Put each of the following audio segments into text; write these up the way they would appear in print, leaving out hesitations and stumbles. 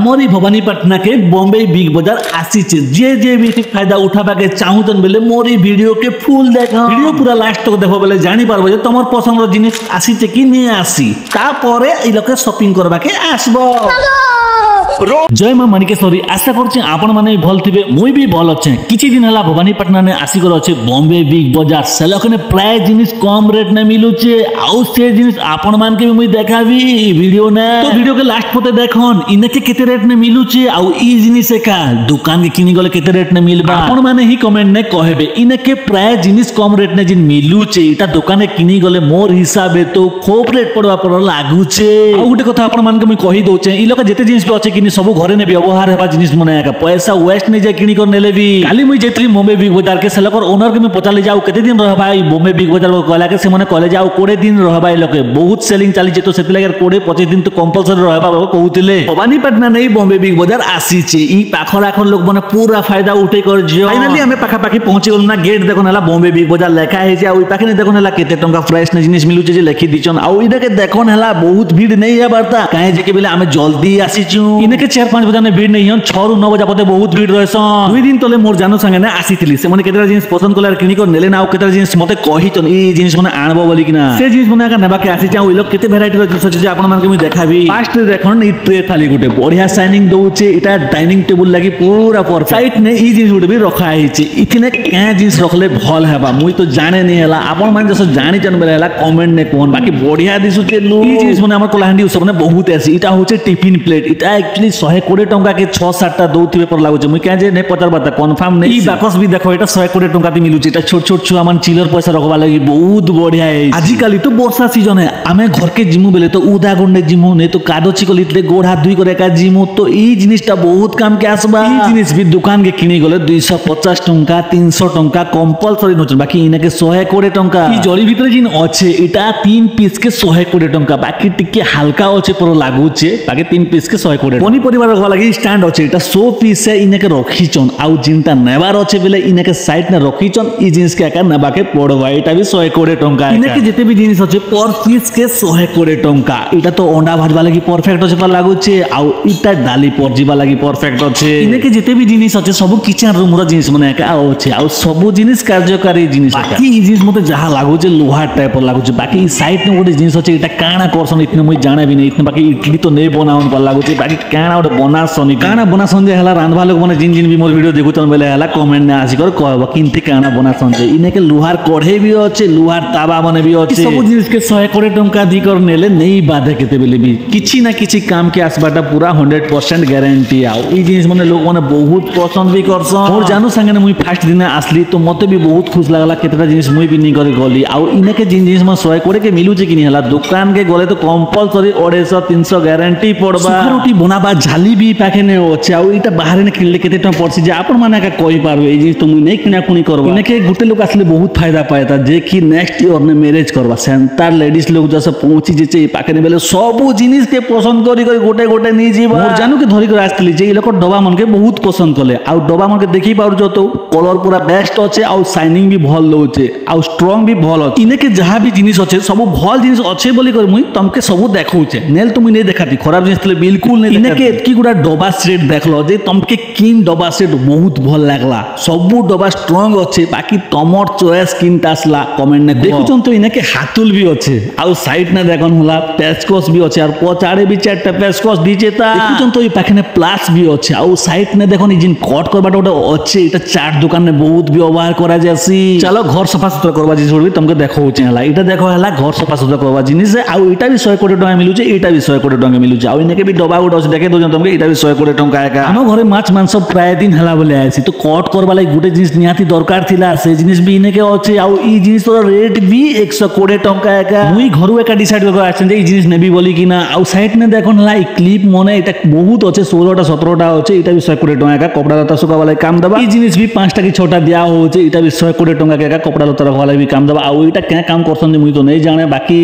आमरी भवानीपाटना के बॉम्बे बिग बाजार आसी जे भी फायदा उठाबा के चाहूचन बेले मोरी वीडियो के फुल देखो वीडियो पूरा लास्ट तक देखो बेले जानी पारबो जे तमर पसंद जिनिस आसी कि नहीं आसी तापरे ई लोके शॉपिंग करबा के आसबो। जय मां माणिकेश्वरी आशा करछि आपण माने भल थिबे मुई भी भल अछि। किछि दिन हला भवानीपाटना ने आसी कर अछि बॉम्बे बिग बाजार सेलकने प्राय जिनिस कम रेट ने मिलुचे आउ से जिनिस आपण मान के मुई देखाबी वीडियो ने तो वीडियो के लास्ट पते देखन इने के केते रेट ने मिलुचे आउ ई जिनिस का दुकान के किनी गले केते रेट ने मिलबा आपण माने ही कमेंट ने कहबे इने के प्राय जिनिस कम रेट ने जिन मिलुचे इटा दुकान के किनी गले मोर हिसाबे तो खूब रेट पड़वा पर लागुचे। आ गुटे कथा आपण मान के मुई कहि दोचे ई लोक जेते जिनिस अछि किनी सब घरे ने व्यवहार हेबा जिनिस मने का पैसा वेस्ट नहीं जाए किनी कर नेले भी खाली मुई जेतली बॉम्बे बिग बाजार के सेलकर ओनर के मैं पचाले जाऊ केते दिन रह भाई बॉम्बे बिग बाजार को कहला के से मने कहले जाऊ 20 दिन रह भाई लोके बहुत सेलिंग चली जे तो सेति लागे 20-25 दिन तो कंपलसरी रहबा कहउतिले भवानीपाटना नहीं बॉम्बे बिग बाजार आसी छि ई पाखर आखर लोग मने पूरा फायदा उठे कर जियो। फाइनली हमें पाखा पाखी पहुंची गल ना गेट देखो नाला बॉम्बे बिग बाजार लेखा है जे आ ओई पाखे ने देखो नाला केते टंका फ्रेश ने जिनिस मिलु जे लेखि दिचन आ ओई देखे देखो नाला बहुत भीड़ नहीं है बरता काहे जे के बेले हमें जल्दी आसी छु इने के 4-5 बजे ने भीड़ नहीं हन 6 ରୁ 9 बजे पते बहुत भीड़ रहसन। 2 दिन तले मोर जानो संगे ने आसीतिली से मने केतरा जिनिस पसंद कलार किनी को नेले ना आ केतरा जिनिस मते कहितन ई जिनिस मने आनबो बोली कि ना से जिनिस मने का नेबा के आसी जा ओइ लोग केते वैरायटी रो जिनिस जे आपण मान के मुई देखाबी। फास्ट देखन ई ट्रे थाली गुटे बढ़िया शाइनिंग दोचे इटा डाइनिंग टेबल लागि पूरा परफेक्ट साइड ने ई जिनिस गुटे भी रखा आइछि इथिने के जिनिस रखले भल हेबा मुई तो जाने नहीं हला आपण मान जस जानि जन बेला हला कमेंट ने कोन बाकी बढ़िया दिसुचे लो ई जिनिस मने हमर कोलाहांडी सब ने बहुत आसी इटा होचे टिफिन प्लेट इटा एक्चुअली 120 टंका के 6-7टा दउथिबे पर लागुचे मुई कहे जे ने पचार बात कंफर्म नहीं ई बाकस भी देखो एटा 120 टंका ती मिलुचे एटा छोट छोट छुआ मान चिलर पैसा रखबा लागि बहुत बढ़िया है। आजि काली तो वर्षा सीजन है आमे घर के जिमु बेले तो उदा गुंडे जिमु ने तो कादो चिकलितले गोड़ हाथ धुई करे का जिमु तो ई जिनिसटा बहुत काम के आसबा। ई जिनिस भी दुकान के किनी गले 250 टंका 300 टंका कंपलसरी नोचन बाकी इने के 120 टंका ई जड़ी भीतर जिन अच्छे इटा 3 पीस के 120 टंका बाकी टिके हल्का अच्छे पर लागुचे बाकी 3 पीस के 120 पनी परिवार रखवा लागि स्टैंड अच्छे इटा 100 पीस से इने के रखीचन आउ जिनता नेबार अच्छे बेले इने के साइड ने रखीचन ई जिनिस के आकार नेबा के पड़वा एटा भी 120 टंका इने के जेते भी जिनिस अच्छे पर पीस के 120 टंका इटा तो अंडा भाजबा लागि परफेक्ट अच्छे पर लागुचे आउ इटा डाली पर जीवा लागि परफेक्ट अच्छे इने के जेते भी जिनिस अच्छे सब किचन रूम रो जिनिस मने का अच्छे आउ सब जिनिस कार्यकारी जिनिस बाकी ई जिनिस मते जहा लागुचे लोहा टाइप पर लागुचे बाकी साइड ने गोटे जिनिस अच्छे इटा काना करसन इतने मुई जाने भी नहीं इतने बाकी इडली तो नहीं बनावन पर लागुचे बाकी काना गोटे बनासनी काना बनासन जे हला रांधवा लोग माने जिन जिन भी मोर वीडियो देखुतन बेले हला कमेंट ने आसी कर कहबो किनते काना बनासन जे इने के लोहार कढ़े भी अच्छे लोहार तावा माने भी अच्छे सब जिनिस के 120 टंका दी कर नेले नहीं बाधे केते बेले भी किछि ना किछि काम के आसबाटा पूरा 100% गारंटी आउ ई जिनिस माने लोग माने बहुत पसंद भी करसन। मोर जानू संगे मुई फर्स्ट दिन आसली तो मते भी बहुत खुश लागला केतरा जिनिस मुई भी नहीं करे गली आउ इने के जिन जिनिस म 120 के मिलु जे कि नहीं हला दुकान के गले तो कंपलसरी 250-300 गारंटी पड़बा। रोटी बनाबा झाली भी पाखे ने अच्छे आउ इटा बाहर ने किनले केते टका पड़सी जे आपण माने का कहि पारबे ई जिनिस तो मुई नहीं किना कुनी करबा इने के गुटे लोग आसले बहुत फायदा पाएता जे कि नेक्स्ट ईयर ने मैरिज करबा सेंटर लेडीज लोग जैसे पहुंची जे पाखे ने बेले सब जिनिस के पसंद करी करी गोटे गोटे नहीं जीवा मोर जानू के धरी कर आस्तली जे ई लोक डबा मन के बहुत पसंद कले आउ डबा मन के देखि पाउ जो तो कलर पूरा बेस्ट अच्छे आउ शाइनिंग भी भल लोचे आउ स्ट्रांग भी भल अच्छे इने के जहां भी जिनिस अच्छे सब भल जिनिस अच्छे बोली कर मुई तमके सब देखौचे नेल तो मुई नहीं देखाती खराब जिनिस तले बिल्कुल नहीं इने के एतकी गुडा डबा सेट देखलो जे तमके किन डबा सेट बहुत भल लागला सब डबा स्ट्रांग अच्छे बाकी तमर चॉइस किनता आसला कमेंट ने देखुचन तो इने के हातुल भी अच्छे आउ साइड ने देखन होला पेचकस भी अच्छे और पचाड़े भी 4टा पेचकस दीचे ता देखुचन तो ई पाखे ने प्लस भी अच्छे आउ साइड ने देखन जिन कट करबाटा ओटा अच्छे इटा चाट दुकान ने बहुत व्यवहार करा जासी। चलो घर सफा सुथरा करबा जिनिस भी तुमके देखौचे हला इटा देखो हला घर सफा सुथरा करबा जिनिस आउ इटा भी 120 टका मिलुचे इटा भी 120 टका मिलुचे आउ इने के भी डबा उड देखे दो तुमके इटा भी 120 टका आका हम घरे माछ मांस प्राय दिन हला बोले आसी तो कट करबा लागि गुटे जिनिस निहाती दरकार थिला से जिनिस भी इने के अच्छे आउ ई जिनिस तो रेट भी 120 टका आका मुई घरु एका डिसाइड कर आछन जे ई जिनिस नेबी बोली कि ना आउ साइड ने देखन हला ई क्लिप मने इटा बहुत अच्छे 16टा 17टा अच्छे इटा भी 120 टका आका कपड़ा लता सुका वाला काम दबा ई जिनिस भी 5टा की 6टा दिया होचे इटा भी 120 टका के आका कपड़ा लता रखवा वाला भी काम दबा आउ इटा क्या काम करसन मुई तो नहीं जाने बाकी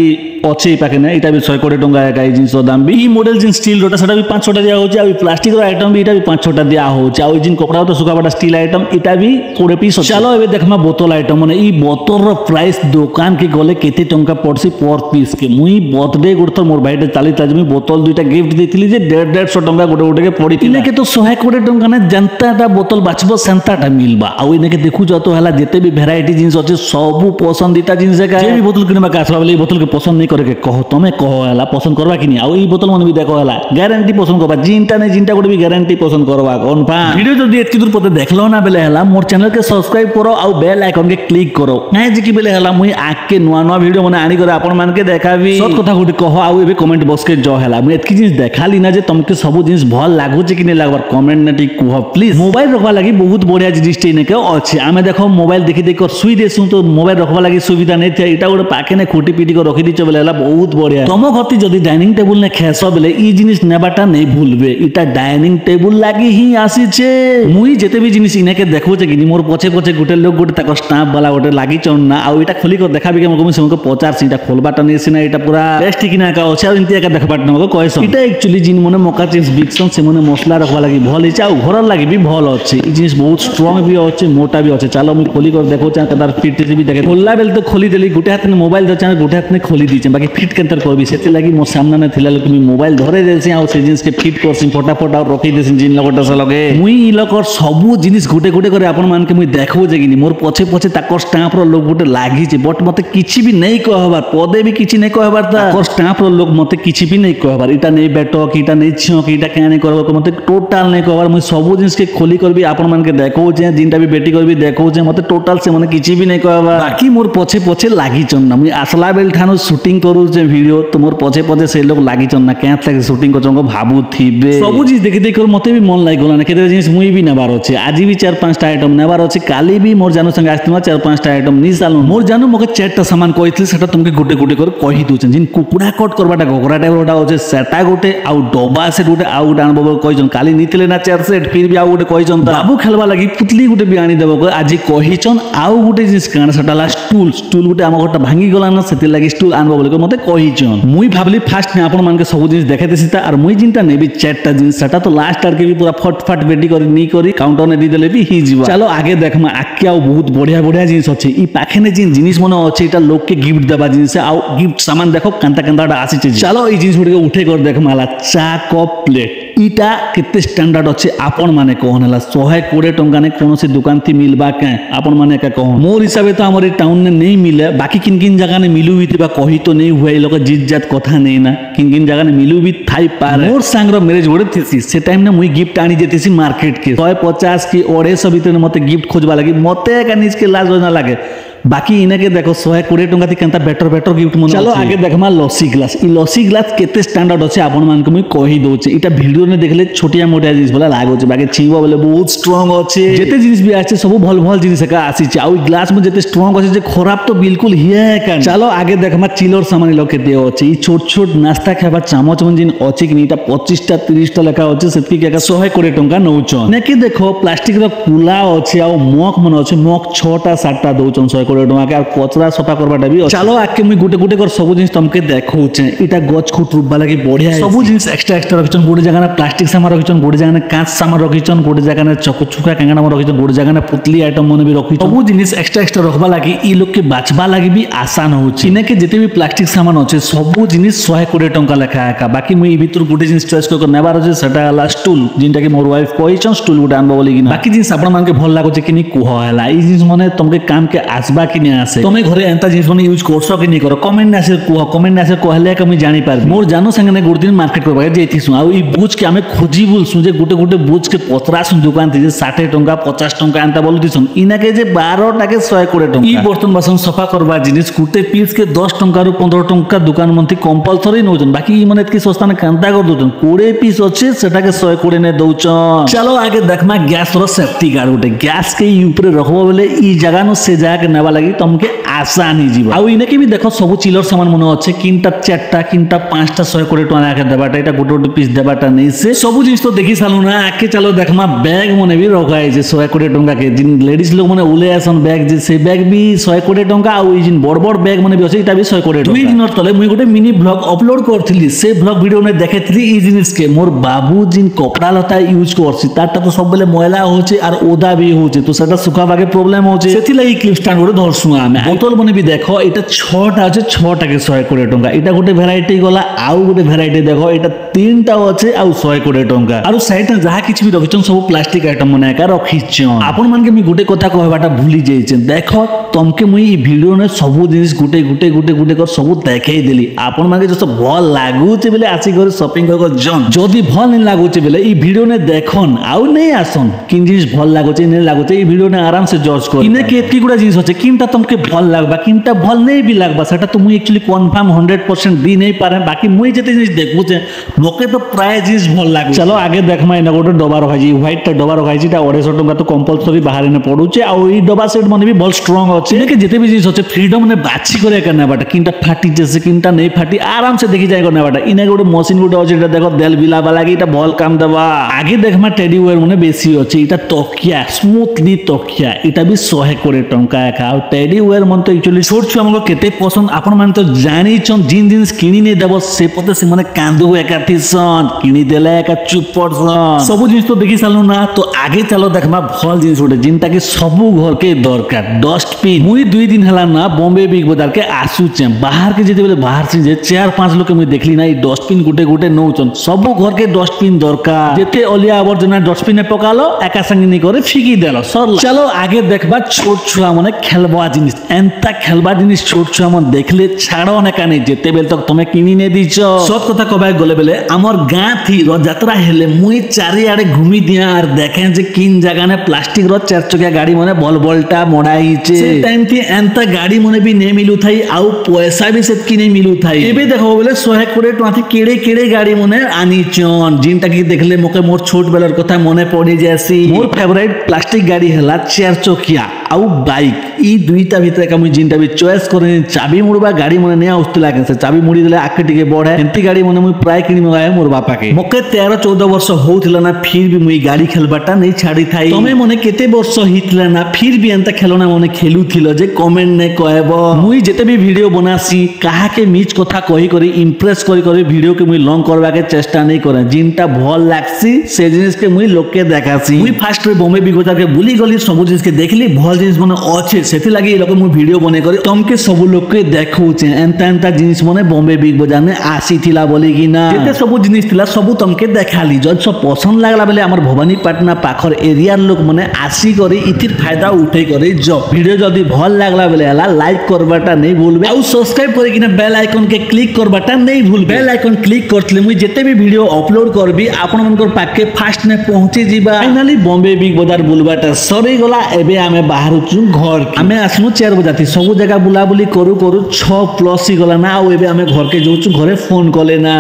अच्छे पाखे ना इटा भी 120 टका आका ई जिनिस दाम भी ई मॉडल जिन स्टील रोटा सेटा भी 5-6 5-6टा दिया होचे। आ प्लास्टिक रो आइटम भी इटा भी 5-6टा दिया होचे। आ जिन कपड़ा तो सुखाबाटा स्टील आइटम इटा भी 20 पीस। चलो एबे देखमा बोतल आइटम माने ई बोतल रो प्राइस दुकान के गले केते टंका पड़सी पर पीस के। मुई बर्थडे गुड़तर मोर भाईटे चाली ताजमी बोतल दुईटा गिफ्ट देथिली जे 150 टंका गोटे के पड़ी तिने के तो 120 टंका ने जनताटा बोतल बाचबो सेंताटा मिलबा। आ इने के देखु जतो हला जेते भी वैरायटी जिंस अछि सबु पसंदीता जिंस का जे भी बोतल किनबा का आसबा बोले बोतल के पसंद नहीं करे के कहो तमे कहो हला पसंद करबा कि नहीं। आ ई बोतल मन भी देखो हला गारंटी पसंद करबा जिनटा ने जिनटा गोटे भी गारंटी पसंद करबा कन्फर्म। वीडियो जदी एतकी दूर पते देखलो ना बेले हला मोर चैनल के सब्सक्राइब करो आ बेल आइकन के क्लिक करो नै जे कि बेले हला मुई आके नुवा नुवा वीडियो मने आनी करे आपन मान के देखाबी। सत कथा गुडी कहो आ एबे कमेंट बॉक्स के जो हला मुई एतकी जिंस देखाली ना जे तुमके सब जिंस भल लागो जे कि नै लागबार कमेंट ने टिक कहो प्लीज। मोबाइल रखबा लागि बहुत बढ़िया जिनिस टे ने के अछि। आमे देखो मोबाइल देखि देखि कर सुई देसु तो मोबाइल रखबा लागि सुविधा नै थे। इटा गोटे पाखे ने खुटी पीटी को रखि दिछ बेले हला बहुत बढ़िया। तुम घरती जदी डाइनिंग टेबल ने खेसो बेले ई जिनिस नेबाटा नै भूलबे। इटा डाइनिंग टेबल लागि ही आसी छे। मुई जेते भी जिनिस इने के देखो जे कि मोर पछे पछे गुटे लोग गुटे ताको स्टाफ वाला गोटे लागि चन ना आ इटा खोली को देखाबी के मको सेमको 50 इटा खोलबाटा नै सिना इटा पूरा बेस्ट किना का अछि। आ इंतिया का देखबाट न कहसो इटा एक्चुअली जिन मने मका चिप्स बिक्सन से मने मसला रखबा लागि भल इचा आ घर लागि भी भल अछि। ई जिनिस बहुत स्ट्रांग भी अछि मोटा भी अछि। चलो मुई खोली कर देखो चा कदार फिट भी देखे खोलला बेल तो खोली देली गुटे हाथ ने मोबाइल दचा गुटे हाथ ने खोली दीचे बाकी फिट केंतर करबी सेति लागि मो सामने ने थिला लोक मी मोबाइल धरे देसी आ से जिनिस के फिट करसी फटाफट आ रखि देसी जिन लगटा से लगे मुई ई लकर सबु जिनिस गुटे गुटे करे आपन मान के मुई देखबो जे कि मोर पछे पछे ताकर स्टाफ रो लोग गुटे लागि जे बट मते किछि भी नै कहबार पदे भी किछि नै कहबार ताकर स्टाफ रो लोग मते किछि भी नै कहबार इटा नै बेटो कि इटा नै छियो कि इटा केने करबो को मते टोटल नै कहबार मुई सबु जिनिस के खोली करबी आपन मान के देखो जे जिनटा भी बेटी करबी देखो जे मते टोटल से मने किछि भी नै कहबार। बाकी मोर पछे पछे लागि चन ना मुई आसला बेल ठानो शूटिंग करू जे वीडियो तो मोर पछे पछे से लोग लागि चन ना केत लागे शूटिंग को चंगो भाबू थिबे सबु जिस देखि देखि मते भी मन लागि गला ना केते जिनिस मुई भी नेबार अछि। आज भी 4-5 टा आइटम नेबार अछि। काली भी मोर जानू संग आस्तिमा 4-5 टा आइटम नि साल मोर जानू मके 4 टा सामान कहितले सेटा तुमके गुटे गुटे कर कहि दोछन जिन कुकुडा कट करबाटा घोगरा टाइप रोटा होचे सेटा गुटे आउ डबा सेट गुटे आउ डानबो कहिजन काली नितले ना 4 सेट फिर भी आउ गुटे कहिजन बाबू खेलबा लागि पुतली गुटे भी आनी देबो आज कहिचन आउ गुटे जिनिस कान सेटा स्टूल गुटे हम घरटा भांगी गला ना सेति लागि स्टूल आनबो बोले मते कहिचन मुई भाबली फास्ट ने आपन मान के सब जिनिस देखे देसी ता और मुई जिनटा नेबी 4 टा जिनिस सेटा तो लास्ट आर के भी पूरा फटफट बेटी करी नी करी काउंटर ने दी देले भी ही जीवा। चलो आगे देखमा आके आउ बहुत बढ़िया बढ़िया जिनिस अछि। ई पाखे ने जिन जिनिस मने अछि एटा लोग के गिफ्ट देबा जिनिस आउ गिफ्ट सामान देखो कांता कांताटा आसी छै। चलो ई जिनिस गुटे उठे कर देखमाला चा कप प्लेट इटा केते स्टैंडर्ड अछि आपन माने कोन हला 120 टंका ने कोनोसी दुकान थी मिलबा के आपन माने का कोन मोर हिसाबे तो हमर टाउन ने नहीं मिले बाकी किन किन जगह ने मिलु भी बा कहि तो नहीं हुए लोग जित जात कथा नहीं ना किन किन जगह ने मिलु भी थाई पार मोर सांगरो मैरिज गोडे थी से टाइम ने मुई गिफ्ट आनी जेतीसी मार्केट के 150 की 250 भीतर मते गिफ्ट खोजबा लागि मते का निज के लाज ना लागे बाकी इने के देखो 120 टंका थी केनता बेटर बेटर गिफ्ट मन। चलो आगे देखमा लस्सी ग्लास ई लस्सी ग्लास केते स्टैंडर्ड अछि आपन मान के मुई कहि दोचे इटा वीडियो ने देखले छोटिया मोटिया जिनिस भला लागो छै बाकी छिबो बोले बहुत स्ट्रांग अछि जेते जिनिस भी आछे सब भल भल जिनिस का आसी छै आ ग्लास में जेते स्ट्रांग अछि जे खराब तो बिल्कुल हिए का। चलो आगे देखमा चिलर सामान लोग के देओ अछि ई छोट छोट नाश्ता खाबा चामच मन जिन अछि कि इटा 25 टा 30 टा लेखा अछि सेति के 120 टंका नउचन नेके देखो प्लास्टिक रो कुला अछि आ मक मन अछि मक 6 टा 7 टा दउचन 100 टंका के कचरा सफा करबाटा भी। चलो आके मुई गुटे गुटे कर सब जिनिस तुमके देखौ छै इटा गछ खुट रूपबा लागि बढ़िया सब जिनिस एक्स्ट्रा एक्स्ट्रा रखिचन गुटे जगह ने प्लास्टिक सामान रखिचन गुटे जगह ने कांच सामान रखिचन गुटे जगह ने चकचुका कांगना मन रखिचन गुटे जगह ने पुतली आइटम मन भी रखिचन सब जिनिस एक्स्ट्रा एक्स्ट्रा रखबा लागि ई लोग के बाचबा लागि भी आसान होछि इने के जेते भी प्लास्टिक सामान अछि सब जिनिस 120 टंका लेखा का। बाकी मुई ई भितर गुटे जिनिस चॉइस कर नेबार अछि सेटा हला स्टूल जिनटा के मोर वाइफ कहिचन स्टूल गुटे आनबो बोली कि बाकी जिनिस आपन मान के भल लागो छै कि नि कुह हला ई जिनिस माने तुमके काम के आसबा कि नै आसे तुमे घरे एंता जिनिस माने यूज करसो कि नै करो कमेंट ने आसे कुह कमेंट ने आसे कहले का मुई जानि पार मोर जानो संगे ने गुटे दिन मार्केट करबा जेथिसु आ ई बुझ के हमें खोजी बोलसु जे गुटे गुटे बुझ के पतरासु दुकान थी जे 60 टंका 50 टंका एंता बोलदिसन इना के जे 12 टा के 120 टंका ई बर्तन बासन सफा करबा जिनिस गुटे पीस के 10 टंका रु 15 टंका दुकान मनथि कंपलसरी नउजन बाकी ई माने एतकी सस्ता ने कांता कर दोजन 20 पीस अछि सेटा के 120 ने दउचन। चलो आगे देखमा गैस रो सेफ्टी गार्ड गुटे गैस के ऊपर रखबो बोले ई जगह न से जाके नेबा लागि तुमके आसानी जीव आउ इने के भी देखो सब चिलर सामान मन अच्छे किनटा चारटा किनटा पांचटा 100 टका आके देबाटा एटा गोटे गोटे पीस देबाटा नहीं से सब जिनिस तो देखि सालु ना आके चलो देखमा बैग मने भी रखा है जे 100 टका के जिन लेडीज लोग मने उले आसन बैग जे से बैग भी 100 टका आउ ई जिन बड़ बड़ बैग मने भी अछि एटा भी 100 टका दुई दिन तले मुई गोटे मिनी ब्लॉग अपलोड करथिली से ब्लॉग वीडियो ने देखेथिली ई जिनिस के मोर बाबू जिन कपड़ा लता यूज करछि ताटा तो सब बेले मैला होचे और ओदा भी होचे तो सेटा सुखाबा के प्रॉब्लम होचे सेति लागि क्लिप स्टैंड गोटे धरसु आमे बोतल मने भी देखो एटा 6टा अछि 6टा के 100 टका एटा गोटे वैरायटी गला आउ गोटे वैरायटी देखो एटा 3टा अछि आउ 100 टका आरो साइड में जहा किछ भी रखिछन सब प्लास्टिक आइटम मने का रखिछन आपन मन के मी गोटे कथा कहबाटा भूली जाइछन देखो तुमके मुई ई वीडियो ने सब जिनिस गुटे गुटे गुटे गुटे कर सब देखाई देली आपन मन के जो भल लागुचे बेले आसी घर शॉपिंग कर जन जदी भल नहीं लागुचे बेले ई वीडियो ने देखन आउ नहीं आसन किन जिनिस भल लागुचे नहीं लागुचे ई वीडियो ने आराम से जज कर इने के एतकी गुडा जिनिस होचे किनटा तुमके भल लागबा किनटा भल नहीं भी लागबा सेटा तो मुई एक्चुअली कंफर्म 100% दी नहीं पारे बाकी मुई जते जिनिस देखबुचे मोके तो प्राय जिनिस भल लागु चलो आगे देखमा इना गोटे डबा रखाई व्हाइट टा डबा रखाई ता 250 टका तो कंपलसरी बाहर ने पडुचे आ ई डबा सेट मने भी भल स्ट्रांग होचे के जते भी जिनिस होचे फ्रीडम ने बाछि करे करना बाटा किनटा फाटी जैसे किनटा नहीं फाटी आराम से देखि जाय करना बाटा इने गोटे मशीन गोटे होचे एटा देखो देल बिला वाला की एटा भल काम देबा आगे देखमा टेडी वेयर मने बेसी होचे एटा तकिया स्मूथली तकिया एटा भी 100 टका का टेडी वेयर मन तो एक्चुअली छोट छु हमको केते पसंद आपन मान तो जानी छन जिन जिनिस किनी ने देबो से पते से माने कांदो एकाठी सन किनी देले एका चुपड़ सन सब जिनिस तो देखि सालु ना तो आगे चलो देखमा भल जिनिस गोटे जिनटा कि सब घर के दरकार डस्टबिन मुई 2 दिन हला ना बॉम्बे बिग बाजार के आसु छे बाहर के जेते बेले बाहर से जे 4-5 लोग के मुई देखली ना ई डस्टबिन गुटे गुटे नौचन सब घर के डस्टबिन दरकार जेते अलिया आवर्जना डस्टबिन में पकालो एका संग नहीं करे फिकी देलो सरला चलो आगे देखबा छोट छुआ माने खेलबा जिनिस एंता खेलबा जिनिस छोट छुआ मन देखले छाड़ो ने कानी जेते बेल तक तुमे किनी ने दिछो सब कथा कबाय गले बेले हमर गां थी रथ यात्रा हेले मुई चारि आड़े घुमी दिया और देखें जे किन जगह ने प्लास्टिक रो 4 चकिया गाड़ी मने बल बलटा मोड़ाई छे से टाइम थी एंता गाड़ी मने भी नहीं मिलु थाई आउ पैसा भी सेतकी नहीं मिलु थाई एबे देखो बोले 100 टका थी केड़े केड़े गाड़ी मने आनी चन जिनटा की देखले मोके मोर छोट बेलर कथा मने पड़ी जासी मोर फेवरेट प्लास्टिक गाड़ी हला 4 चकिया आउ बाइक ई दुईटा भीतर का मुई जिनटा भी चॉइस करे चाबी मुड़बा गाड़ी मने नहीं आउस्ती लागे से चाबी मुड़ी देले आके टिके बढ़े एंती गाड़ी मने मुई प्राय किनी मगाए मोर बापा के मोके 13-14 वर्ष होउथिला ना फिर भी मुई गाड़ी खेलबाटा नहीं छाड़ी थाई तमे मने केते वर्ष हितला ना फिर भी एंता खेलना मने खेलु थिलो जे कमेंट ने कहबो मुई जेते भी वीडियो बनासी काहा के मीच कथा कहि करी इंप्रेस करी करी वीडियो के मुई लॉन्ग करबा के चेष्टा नहीं करे जिनटा भल लागसी से जिनिस के मुई लोग के देखासी मुई फास्ट रे बॉम्बे बिग बाजार के बुली गली सब जिनिस के देखली भल जिनिस मने अच्छे सेति लागि ए लोग मुई वीडियो बने करी तमके सब लोग के देखौचे एंता एंता जिनिस मने बॉम्बे बिग बाजार ने आसी थिला बोली कि ना जेते सब जिनिस थिला सब तमके देखाली जद सब पसंद लागला बेले हमर भवानीपाटना पाखर एरिया लोग मने आसी करी इतिर फायदा उठे करी जो वीडियो जदी भल लागला बेले हला लाइक करबाटा नहीं भूलबे और सब्सक्राइब करे कि ना बेल आइकन के क्लिक करबाटा नहीं भूलबे बेल आइकन क्लिक करथले मुई जेते भी वीडियो अपलोड करबी आपन मनकर पाके फास्ट ने पहुंची जीबा फाइनली बॉम्बे बिग बाजार बुलबाटा सरी गला एबे आमे बाहर छु घर आमे आसनु 4 बजाती सब जगह बुला बुली करू करू 6+ ही गला ना और एबे आमे घर के जोछु घरे फोन कले ना।